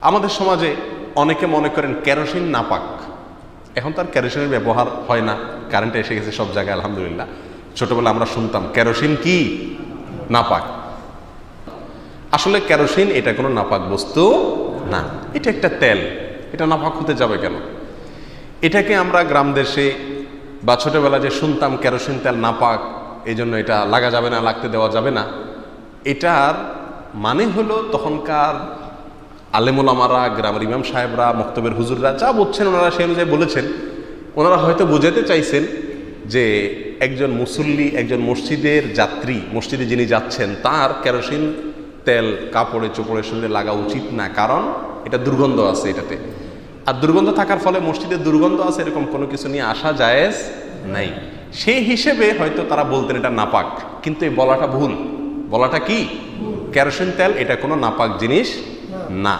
আমাদের সমাজে অনেকে মনে করেন কেরোসিন নাপাক। এখন তার কেরোসিনের ব্যবহার হয় না, কারেন্ট এসে গেছে সব জায়গায় আলহামদুলিল্লাহ। ছোটবেলা আমরা শুনতাম কেরোসিন কি নাপাক। আসলে কেরোসিন এটা কোনো নাপাক বস্তু না, এটা একটা তেল, এটা নাপাক হতে যাবে কেন? এটাকে আমরা গ্রাম দেশে বা ছোটবেলা যে শুনতাম কেরোসিন তেল নাপাক, এই জন্য এটা লাগা যাবে না, লাগতে দেওয়া যাবে না, এটার মানে হলো তখনকার আলেমুলামারা, গ্রামের ইমাম সাহেবরা, মক্তবের হুজুররা যা বলছেন ওনারা সেই অনুযায়ী বলেছেন। ওনারা হয়তো বোঝাতে চাইছেন যে একজন মুসল্লি, একজন মসজিদের যাত্রী, মসজিদে যিনি যাচ্ছেন তার কেরোসিন তেল কাপড়ে চোপড়ে শরীরে লাগা উচিত না, কারণ এটা দুর্গন্ধ আছে এটাতে। আর দুর্গন্ধ থাকার ফলে মসজিদে দুর্গন্ধ আছে এরকম কোনো কিছু নিয়ে আসা জায়েজ নাই। সেই হিসেবে হয়তো তারা বলতেন এটা নাপাক, কিন্তু এই বলাটা ভুল। বলাটা কি? কেরোসিন তেল এটা কোনো নাপাক জিনিস না।